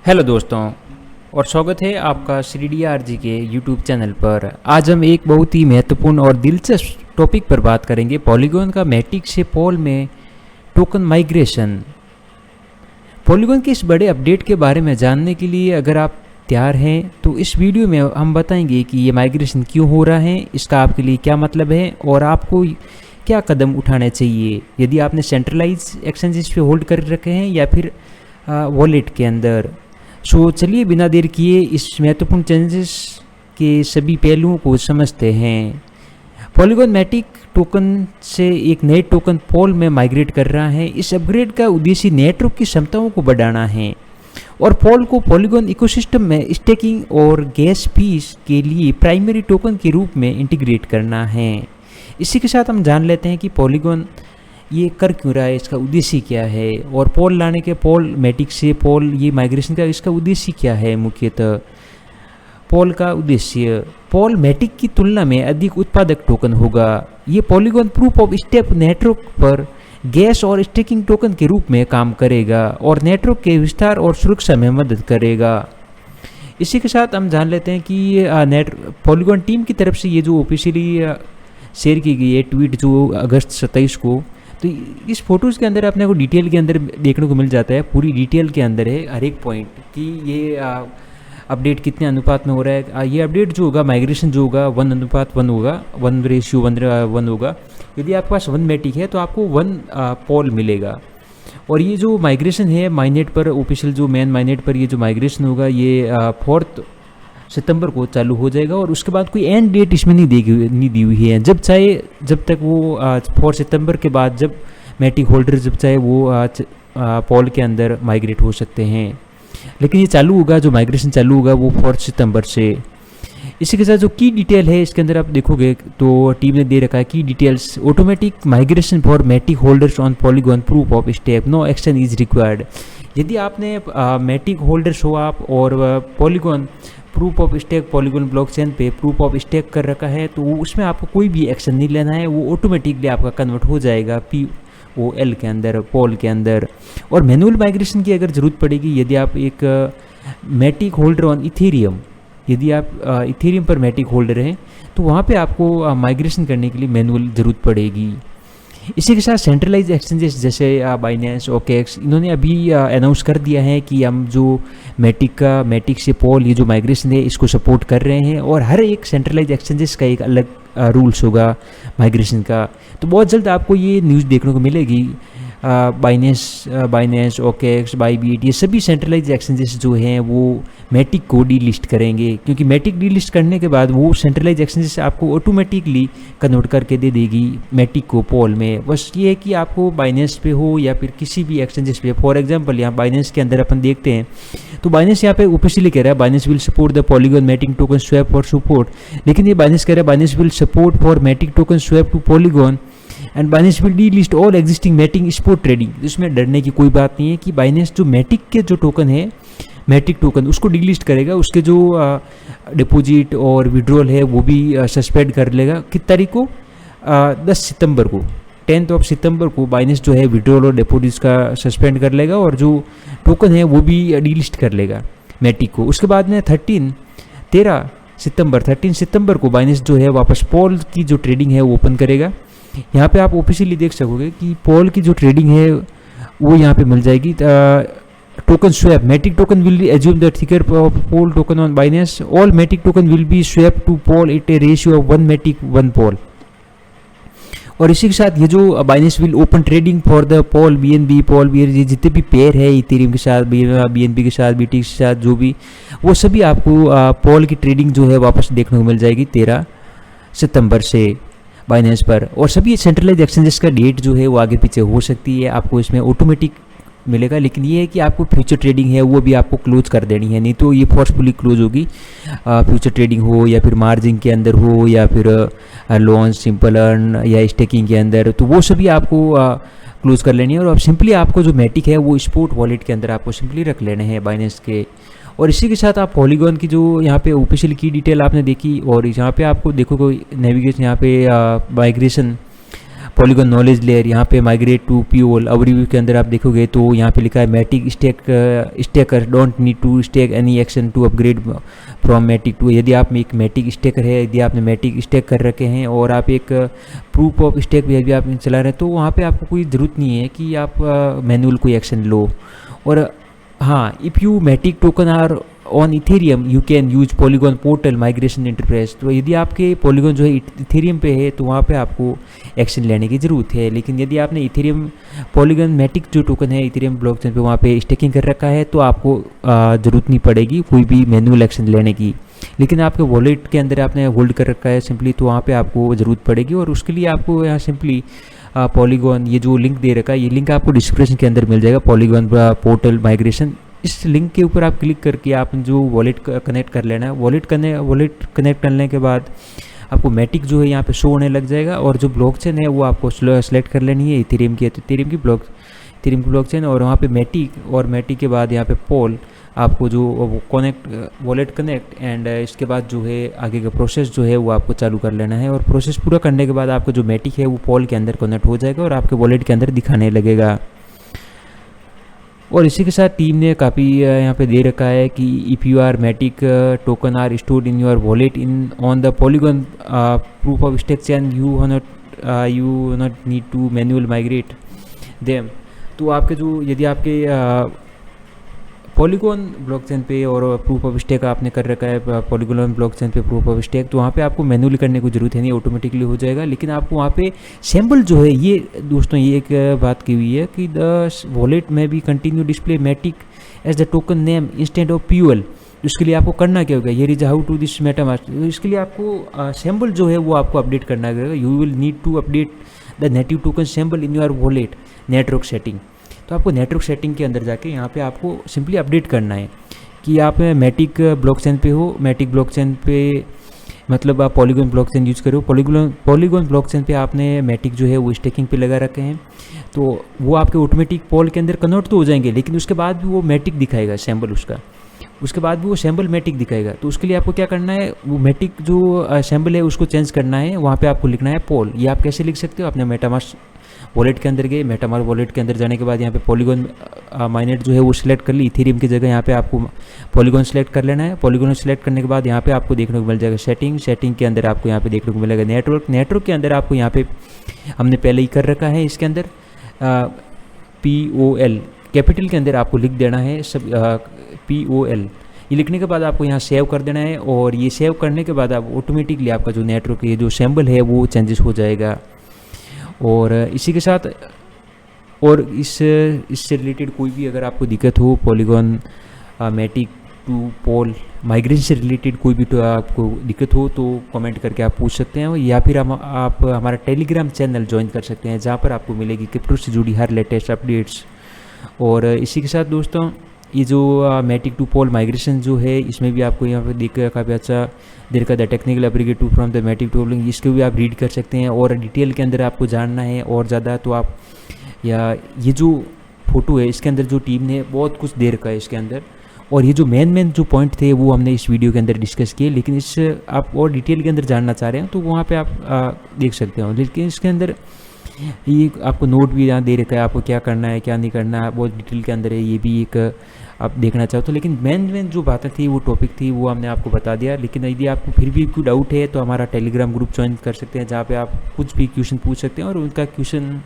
Hello दोस्तों, और स्वागत है आपका श्री डी आर जी के यूट्यूब चैनल पर। आज हम एक बहुत ही महत्वपूर्ण और दिलचस्प टॉपिक पर बात करेंगे, पॉलीगॉन का मैटिक से पोल में टोकन माइग्रेशन। पॉलीगॉन के इस बड़े अपडेट के बारे में जानने के लिए अगर आप तैयार हैं तो इस वीडियो में हम बताएंगे कि ये माइग्रेशन क्यों हो रहा है, इसका आपके लिए क्या मतलब है और आपको क्या कदम उठाने चाहिए यदि आपने सेंट्रलाइज एक्सचेंजेस पे होल्ड कर रखे हैं या फिर वॉलेट के अंदर। सो चलिए बिना देर किए इस महत्वपूर्ण चेंजेस के सभी पहलुओं को समझते हैं। पॉलीगॉन मैटिक टोकन से एक नए टोकन पोल में माइग्रेट कर रहा है। इस अपग्रेड का उद्देश्य नेटवर्क की क्षमताओं को बढ़ाना है और पोल को पॉलीगॉन इकोसिस्टम में स्टेकिंग और गैस फीस के लिए प्राइमरी टोकन के रूप में इंटीग्रेट करना है। इसी के साथ हम जान लेते हैं कि पॉलीगॉन ये कर क्यों रहा है, इसका उद्देश्य क्या है, और पोल लाने के पोल मैटिक से पोल ये माइग्रेशन का इसका उद्देश्य क्या है। मुख्यतः पोल का उद्देश्य, पोल मैटिक की तुलना में अधिक उत्पादक टोकन होगा। ये Polygon proof of stake network पर गैस और स्टेकिंग टोकन के रूप में काम करेगा और नेटवर्क के विस्तार और सुरक्षा में मदद करेगा। इसी के साथ हम जान लेते हैं कि पॉलीगॉन टीम की तरफ से ये जो ऑफिशियली शेयर की गई है ट्वीट जो अगस्त 27 को, तो इस फोटोज़ के अंदर अपने को डिटेल के अंदर देखने को मिल जाता है, पूरी डिटेल के अंदर है हर एक पॉइंट कि ये अपडेट कितने अनुपात में हो रहा है। ये अपडेट जो होगा, माइग्रेशन जो होगा 1:1 होगा, 1:1 होगा। यदि आपके पास 1 मैटिक है तो आपको 1 पोल मिलेगा। और ये जो माइग्रेशन है माइनेट पर, ऑफिशियल जो मेन माइनेट पर ये जो माइग्रेशन होगा ये 4 सितंबर को चालू हो जाएगा और उसके बाद कोई एंड डेट इसमें नहीं दी हुई है। जब चाहे, जब तक वो 4 सितंबर के बाद जब मैटिक होल्डर जब चाहे वो पोल के अंदर माइग्रेट हो सकते हैं, लेकिन ये चालू होगा, जो माइग्रेशन चालू होगा वो 4 सितंबर से। इसी के साथ जो की डिटेल है इसके अंदर आप देखोगे तो टीम ने दे रखा है की details. Automatic migration for Matic holders on Polygon proof of stake, no action is required. यदि आपने मैटिक होल्डर्स हो आप और Polygon proof of stake Polygon blockchain पे प्रूफ ऑफ स्टेक कर रखा है तो उसमें आपको कोई भी एक्शन नहीं लेना है, वो ऑटोमेटिकली आपका कन्वर्ट हो जाएगा POL के अंदर, पोल के अंदर। और मैनुअल माइग्रेशन की अगर ज़रूरत पड़ेगी, यदि आप एक मैटिक होल्डर ऑन इथेरियम, यदि आप इथेरियम पर मैटिक होल्डर हैं तो वहाँ पे आपको माइग्रेशन करने के लिए मैनुअल ज़रूरत पड़ेगी। इसी के साथ सेंट्रलाइज एक्सचेंजेस जैसे बाइनेंस, OKX, इन्होंने अभी अनाउंस कर दिया है कि हम जो मैटिक से पोल ये जो माइग्रेशन है इसको सपोर्ट कर रहे हैं और हर एक सेंट्रलाइज एक्सचेंजेस का एक अलग रूल्स होगा माइग्रेशन का। तो बहुत जल्द आपको ये न्यूज़ देखने को मिलेगी। बाइनेंस, OKX, बाइबिट, ये सभी सेंट्रलाइज एक्सचेंजेस जो हैं वो मैटिक को डी लिस्ट करेंगे, क्योंकि मैटिक डी लिस्ट करने के बाद वो सेंट्रलाइज एक्सचेंजेस आपको ऑटोमेटिकली कन्वर्ट करके दे देगी मैटिक को पोल में। बस ये है कि आपको बाइनेंस पे हो या फिर किसी भी एक्सचेंजेस पे। फॉर एग्जांपल यहाँ बाइनेंस के अंदर अपन देखते हैं तो बाइनेंस यहाँ पे ऑफिशियली कह रहा है Binance will support the Polygon Matic token swap for support, लेकिन ये बाइनेंस कह रहा है Binance will support for Matic token swap to Polygon and Binance will delist all existing Matic spot trading. इसमें डरने की कोई बात नहीं है कि बाइनेंस जो मैटिक के जो टोकन है, मैटिक टोकन, उसको डी लिस्ट करेगा, उसके जो डिपॉजिट और विड्रॉल है वो भी सस्पेंड कर लेगा। किस तारीख को? 10 सितंबर को, 10 सितंबर को बाइनेंस जो है विड्रॉल और डिपॉजिट का सस्पेंड कर लेगा और जो टोकन है वो भी डी लिस्ट कर लेगा मैटिक को। उसके बाद में 13 सितंबर को बाइनेंस जो है वापस पोल की जो ट्रेडिंग है वो ओपन करेगा। यहाँ पे आप ऑफिशियली देख सकोगे कि पोल की जो ट्रेडिंग है वो यहाँ पे मिल जाएगी। Token swap, Matic token will be assume the ticker of POL token on Binance, all Matic token will be swap to POL at a ratio of 1 Matic 1 POL. और इसी के साथ ये जो Binance will open trading for the POL BNB, POL ये जितने भी pair है इथेरियम के साथ, BNB के साथ, BT के साथ, जो भी, वो सभी आपको पोल की ट्रेडिंग जो है वापस देखने को मिल जाएगी 13 सितंबर से बाइनेंस पर। और सभी सेंट्रलाइज एक्सचेंजेस का डेट जो है वो आगे पीछे हो सकती है, आपको इसमें ऑटोमेटिक मिलेगा, लेकिन ये है कि आपको फ्यूचर ट्रेडिंग है वो भी आपको क्लोज कर देनी है, नहीं तो ये फोर्सफुली क्लोज होगी। फ्यूचर ट्रेडिंग हो या फिर मार्जिन के अंदर हो या फिर लोन, सिंपल अर्न या स्टेकिंग के अंदर, तो वो सभी आपको क्लोज कर लेनी है। और अब सिंपली आपको जो मैटिक है वो स्पॉट वॉलेट के अंदर आपको सिंपली रख लेने हैं बाइनेंस के। और इसी के साथ आप पॉलीगॉन की जो यहाँ पे ऑफिशियल की डिटेल आपने देखी और यहाँ पे आपको देखो कोई नेविगेशन, यहाँ पे माइग्रेशन पॉलीगॉन नॉलेज लेयर, यहाँ पे माइग्रेट टू पीओल ओवरव्यू के अंदर आप देखोगे तो यहाँ पे लिखा है Matic staker don't need to stake any action to upgrade from Matic to. यदि आप एक मैटिक स्टेकर है, यदि आपने मैटिक स्टेक कर रखे हैं और आप एक प्रूफ ऑफ स्टेक भी यदि आप चला रहे हैं तो वहाँ पे आपको कोई ज़रूरत नहीं है कि आप मैनुअल कोई एक्शन लो। और हाँ, if you Matic token are on Ethereum you can use Polygon portal migration interface. तो यदि आपके पॉलीगॉन जो है इथेरियम पे है तो वहाँ पे आपको एक्शन लेने की ज़रूरत है। लेकिन यदि आपने इथेरियम पॉलीगॉन मैटिक जो टोकन है इथेरियम ब्लॉकचेन पे वहाँ पे स्टेकिंग कर रखा है तो आपको ज़रूरत नहीं पड़ेगी कोई भी मैनुअल एक्शन लेने की। लेकिन आपके वॉलेट के अंदर आपने होल्ड कर रखा है सिंपली तो वहाँ पे आपको ज़रूरत पड़ेगी। और उसके लिए आपको यहाँ सिंपली पॉलीगॉन ये जो लिंक दे रखा है, ये लिंक आपको डिस्क्रिप्शन के अंदर मिल जाएगा, पॉलीगॉन पोर्टल माइग्रेशन। इस लिंक के ऊपर आप क्लिक करके आप जो वॉलेट कनेक्ट कर लेना है। वॉलेट कनेक्ट करने के बाद आपको मैटिक जो है यहाँ पे शो होने लग जाएगा और जो ब्लॉकचेन है वो आपको सेलेक्ट कर लेनी है इथेरियम की, तो इथेरियम की ब्लॉकचेन और वहाँ पे मैटिक, और मैटिक के बाद यहाँ पे पोल आपको जो वॉलेट कनेक्ट एंड इसके बाद जो है आगे का प्रोसेस जो है वो आपको चालू कर लेना है। और प्रोसेस पूरा करने के बाद आपका जो मैटिक है वो पोल के अंदर कनेक्ट हो जाएगा और आपके वॉलेट के अंदर दिखाने लगेगा। और इसी के साथ टीम ने काफ़ी यहाँ पे दे रखा है कि if you are Matic token are stored in your wallet in on the Polygon proof of stake chain you not need to manual migrate them. तो आपके जो यदि आपके पॉलीगॉन ब्लॉकचेन पे और प्रूफ ऑफ स्टेक आपने कर रखा है पॉलीगॉन ब्लॉकचेन पे प्रूफ ऑफ स्टेक, तो वहाँ पे आपको मैनुअली करने की जरूरत है नहीं, ऑटोमेटिकली हो जाएगा। लेकिन आपको वहाँ पे सिंबल जो है, ये दोस्तों ये एक बात की हुई है कि द वॉलेट में भी continue display MATIC as the token name instant of PUL. इसके लिए आपको करना क्या होगा, ये is how to this MetaMask. इसके लिए आपको सिंबल जो है वो आपको अपडेट करना होगा। You will need to update the native token symbol in your wallet network setting. तो आपको नेटवर्क सेटिंग के अंदर जाके यहाँ पे आपको सिंपली अपडेट करना है कि आप मैटिक ब्लॉकचेन पे हो, मैटिक ब्लॉकचेन पे मतलब आप पॉलीगॉन ब्लॉकचेन यूज़ करो, पॉलीगॉन ब्लॉकचेन पे आपने मैटिक जो है वो स्टेकिंग पे लगा रखे हैं, तो वो आपके ऑटोमेटिक पॉल के अंदर कन्वर्ट तो हो जाएंगे, लेकिन उसके बाद भी वो मैटिक दिखाएगा सिंबल उसके बाद भी वो सिंबल मैटिक दिखाएगा। तो उसके लिए आपको क्या करना है, वो मैटिक जो सिंबल है उसको चेंज करना है, वहाँ पे आपको लिखना है पॉल। ये आप कैसे लिख सकते हो, अपने मेटामास्क वॉलेट के अंदर गए, मेटामास्क वॉलेट के अंदर जाने के बाद यहाँ पे पॉलीगॉन माइनेट जो है वो सिलेक्ट कर ली, इथेरियम की जगह यहाँ पे आपको पॉलीगॉन सेलेक्ट कर लेना है। पॉलीगॉन सेलेक्ट करने के बाद यहाँ पे आपको देखने को मिल जाएगा सेटिंग के अंदर आपको यहाँ पे देखने को मिलेगा नेटवर्क के अंदर आपको यहाँ पे हमने पहले ही कर रखा है, इसके अंदर POL कैपिटल के अंदर आपको लिख देना है सब POL। ये लिखने के बाद आपको यहाँ सेव कर देना है और ये सेव करने के बाद आप ऑटोमेटिकली आपका जो नेटवर्क ये जो सिंबल है वो चेंजेस हो जाएगा। और इसी के साथ और इससे रिलेटेड कोई भी अगर आपको दिक्कत हो, Polygon Matic to POL migration से रिलेटेड कोई भी तो आपको दिक्कत हो तो कमेंट करके आप पूछ सकते हैं, या फिर आप हमारा टेलीग्राम चैनल ज्वाइन कर सकते हैं जहाँ पर आपको मिलेगी क्रिप्टो से जुड़ी हर लेटेस्ट अपडेट्स। और इसी के साथ दोस्तों ये जो मैटिक टू पोल माइग्रेशन जो है इसमें भी आपको यहाँ पर देख काफ़ी अच्छा देर का the technical applicate to from the Matic to polling, इसको भी आप रीड कर सकते हैं। और डिटेल के अंदर आपको जानना है और ज़्यादा तो आप या ये जो फोटो है इसके अंदर जो टीम ने बहुत कुछ दे रखा है इसके अंदर, और ये जो मेन जो पॉइंट थे वो हमने इस वीडियो के अंदर डिस्कस किए। लेकिन इस आप और डिटेल के अंदर जानना चाह रहे हैं तो वहाँ पे आप देख सकते हो। लेकिन इसके अंदर ये आपको नोट भी यहाँ दे रखा है, आपको क्या करना है क्या नहीं करना है बहुत डिटेल के अंदर है, ये भी एक आप देखना चाहो तो। लेकिन मेन जो बातें थी वो टॉपिक थी वो हमने आपको बता दिया। लेकिन यदि आपको फिर भी कोई डाउट है तो हमारा टेलीग्राम ग्रुप ज्वाइन कर सकते हैं जहाँ पे आप कुछ भी क्वेश्चन पूछ सकते हैं और उनका क्वेश्चन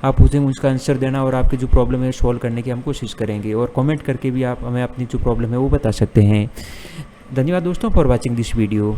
आप पूछेंगे उसका आंसर देना और आपकी जो प्रॉब्लम है सॉल्व करने की हम कोशिश करेंगे। और कमेंट करके भी आप हमें अपनी जो प्रॉब्लम है वो बता सकते हैं। धन्यवाद दोस्तों फॉर वॉचिंग दिस वीडियो।